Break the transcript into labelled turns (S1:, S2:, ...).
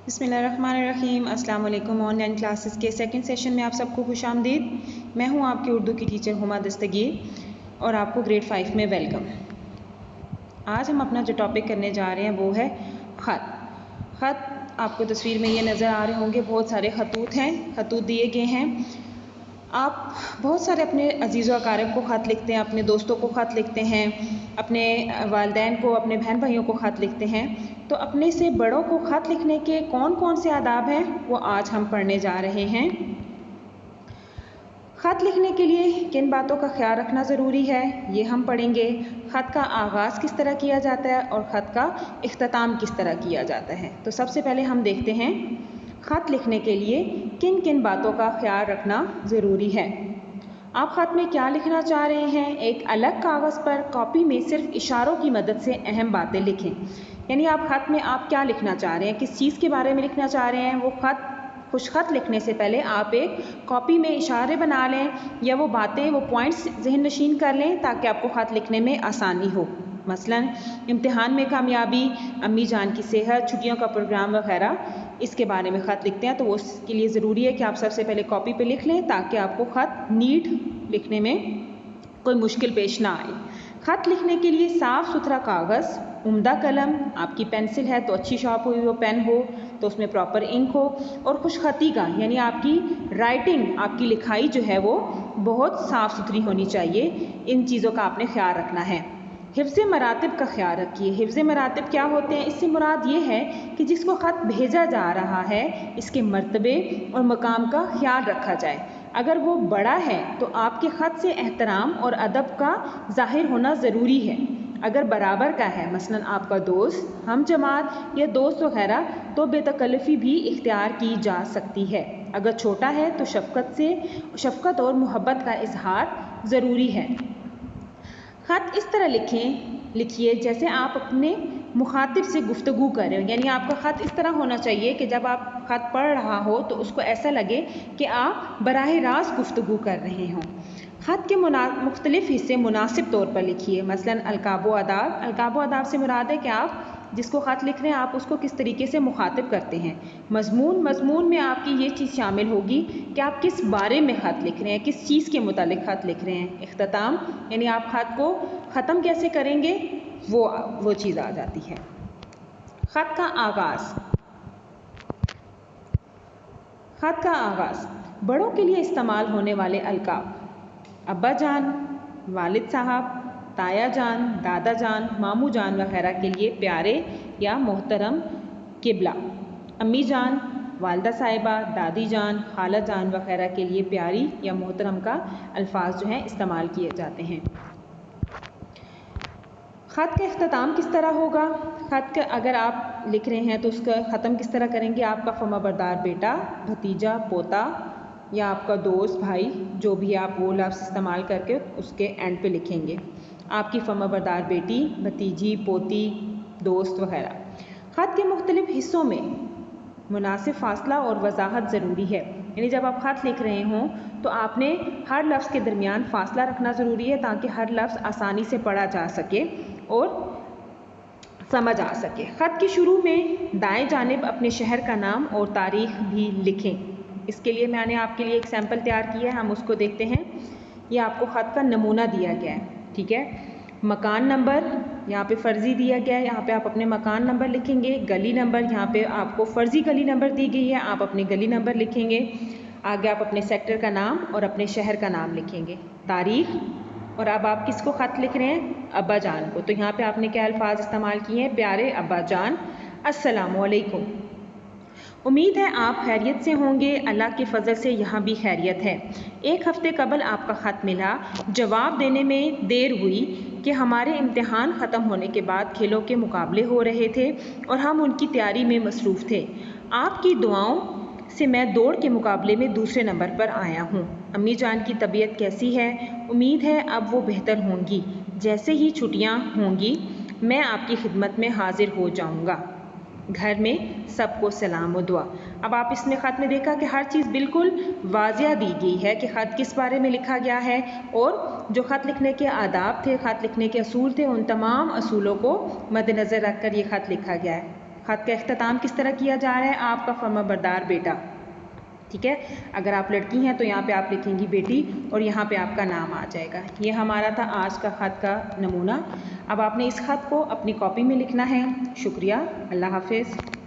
S1: बिस्मिल्लाहिर्रहमानिर्रहीम। अस्सलाम वालेकुम। ऑनलाइन क्लासेस के सेकंड सेशन में आप सबको खुशामदीद। मैं हूं आपकी उर्दू की टीचर हुमा दस्तगीर और आपको ग्रेड 5 में वेलकम। आज हम अपना जो टॉपिक करने जा रहे हैं वो है ख़त। ख़त आपको तस्वीर में ये नज़र आ रहे होंगे, बहुत सारे खतूत हैं, खतूत दिए गए हैं। आप बहुत सारे अपने अजीज़ व अकारिब को ख़त लिखते हैं, अपने दोस्तों को ख़त लिखते हैं, अपने वालिदैन को, अपने बहन भाइयों को ख़त लिखते हैं। तो अपने से बड़ों को ख़त लिखने के कौन कौन से आदाब हैं वो आज हम पढ़ने जा रहे हैं। ख़त लिखने के लिए किन बातों का ख्याल रखना ज़रूरी है ये हम पढ़ेंगे। ख़त का आगाज़ किस तरह किया जाता है और ख़त का इख्तिताम किस तरह किया जाता है। तो सबसे पहले हम देखते हैं ख़त लिखने के लिए किन किन बातों का ख्याल रखना ज़रूरी है। आप ख़त में क्या लिखना चाह रहे हैं, एक अलग कागज़ पर कॉपी में सिर्फ इशारों की मदद से अहम बातें लिखें। यानी आप ख़त में आप क्या लिखना चाह रहे हैं, किस चीज़ के बारे में लिखना चाह रहे हैं, वो खुश ख़त लिखने से पहले आप एक कॉपी में इशारे बना लें या वो बातें, वो पॉइंट्स ज़हन नशीन कर लें ताकि आपको ख़त लिखने में आसानी हो। मसलन इम्तिहान में कामयाबी, अम्मी जान की सेहत, छुट्टियों का प्रोग्राम वगैरह, इसके बारे में ख़त लिखते हैं तो उसके लिए ज़रूरी है कि आप सबसे पहले कॉपी पे लिख लें ताकि आपको ख़त नीट लिखने में कोई मुश्किल पेश ना आए। ख़त लिखने के लिए साफ़ सुथरा कागज़, उम्दा कलम, आपकी पेंसिल है तो अच्छी शॉप हुई हो, पेन हो तो उसमें प्रॉपर इंक हो, और खुशख़ती का यानी आपकी राइटिंग, आपकी लिखाई जो है वो बहुत साफ़ सुथरी होनी चाहिए। इन चीज़ों का आपने ख्याल रखना है। हिफ्ज़ मरातिब का ख्याल रखिए। हिफ्ज़ मरातिब क्या होते हैं, इससे मुराद ये है कि जिसको ख़त भेजा जा रहा है इसके मर्तबे और मकाम का ख्याल रखा जाए। अगर वो बड़ा है तो आपके ख़त से एहतराम और अदब का ज़ाहिर होना ज़रूरी है। अगर बराबर का है, मसलन आपका दोस्त, हम जमात या दोस्त वगैरह, तो बेतकल्लफ़ी भी इख्तियार की जा सकती है। अगर छोटा है तो शफ़क़त और मोहब्बत का इजहार ज़रूरी है। ख़त इस तरह लिखिए जैसे आप अपने मुखातिब से गुफ्तगू कर रहे हो। यानी आपका ख़त इस तरह होना चाहिए कि जब आप ख़त पढ़ रहा हो तो उसको ऐसा लगे कि आप बराह रास्त गुफ्तगू कर रहे हों। ख़त के मुख्तलिफ़ हिस्से मुनासिब तौर पर लिखिए। मसलन अलकाबो आदाब। अलकाबो आदाब से मुराद है कि आप जिसको ख़त लिख रहे हैं आप उसको किस तरीके से मुखातिब करते हैं। मज़मून में आपकी ये चीज़ शामिल होगी कि आप किस बारे में ख़त लिख रहे हैं, किस चीज़ के मुतालिक ख़त लिख रहे हैं। इख्तिताम यानी आप ख़त को ख़त्म कैसे करेंगे वो चीज़ आ जाती है। ख़त का आगाज़ बड़ों के लिए इस्तेमाल होने वाले अलकाब, अब्बा जान, वालिद साहब, ताया जान, दादा जान, मामू जान वगैरह के लिए प्यारे या मोहतरम, किबला, अम्मी जान, वालदा साहिबा, दादी जान, खाला जान वगैरह के लिए प्यारी या मोहतरम का अल्फाज जो हैं इस्तेमाल किए जाते हैं। ख़त का इख्तिताम किस तरह होगा। ख़त का अगर आप लिख रहे हैं तो उसका ख़त्म किस तरह करेंगे। आपका फर्माबरदार बेटा, भतीजा, पोता या आपका दोस्त, भाई, जो भी आप वो लफ्ज़ इस्तेमाल करके उसके एंड पे लिखेंगे। आपकी फर्माबरदार बेटी, भतीजी, पोती, दोस्त वगैरह। ख़त के मुख्तलिफ़ हिस्सों में मुनासिब फ़ासला और वजाहत ज़रूरी है। यानी जब आप ख़त लिख रहे हों तो आपने हर लफ्ज़ के दरमियान फ़ासला रखना ज़रूरी है ताकि हर लफ्ज़ आसानी से पढ़ा जा सके और समझ आ सके। ख़त की शुरू में दाएं जानिब अपने शहर का नाम और तारीख़ भी लिखें। इसके लिए मैंने आपके लिए एक सैम्पल तैयार किया है, हम उसको देखते हैं। ये आपको ख़त का नमूना दिया गया है, ठीक है। मकान नंबर यहाँ पे फ़र्ज़ी दिया गया है, यहाँ पे आप अपने मकान नंबर लिखेंगे। गली नंबर, यहाँ पे आपको फ़र्ज़ी गली नंबर दी गई है, आप अपने गली नंबर लिखेंगे। आगे आप अपने सेक्टर का नाम और अपने शहर का नाम लिखेंगे। तारीख़, और अब आप किसको ख़त लिख रहे हैं, अब्बा जान को, तो यहाँ पे आपने क्या अल्फाज इस्तेमाल किए हैं, प्यारे अब्बा जान, अस्सलामु अलैकुम। उम्मीद है आप खैरियत से होंगे। अल्लाह के फ़ज़ल से यहाँ भी खैरियत है। एक हफ़्ते कबल आपका ख़त मिला, जवाब देने में देर हुई कि हमारे इम्तिहान ख़त्म होने के बाद खेलों के मुकाबले हो रहे थे और हम उनकी तैयारी में मसरूफ़ थे। आपकी दुआओं से मैं दौड़ के मुकाबले में दूसरे नंबर पर आया हूँ। अम्मी जान की तबीयत कैसी है, उम्मीद है अब वो बेहतर होंगी। जैसे ही छुट्टियाँ होंगी मैं आपकी खिदमत में हाजिर हो जाऊँगा। घर में सबको सलाम व दुआ। अब आप इसमें ख़त में देखा कि हर चीज़ बिल्कुल वाज़िया दी गई है कि ख़त किस बारे में लिखा गया है और जो ख़त लिखने के आदाब थे, ख़त लिखने के असूल थे, उन तमाम असूलों को मद्देनज़र रख कर ये ख़त लिखा गया है। ख़त का इख्तिताम किस तरह किया जा रहा है, आपका फर्माबरदार बेटा। ठीक है, अगर आप लड़की हैं तो यहाँ पे आप लिखेंगी बेटी और यहाँ पे आपका नाम आ जाएगा। ये हमारा था आज का ख़त का नमूना। अब आपने इस ख़त को अपनी कॉपी में लिखना है। शुक्रिया, अल्लाह हाफ़िज़।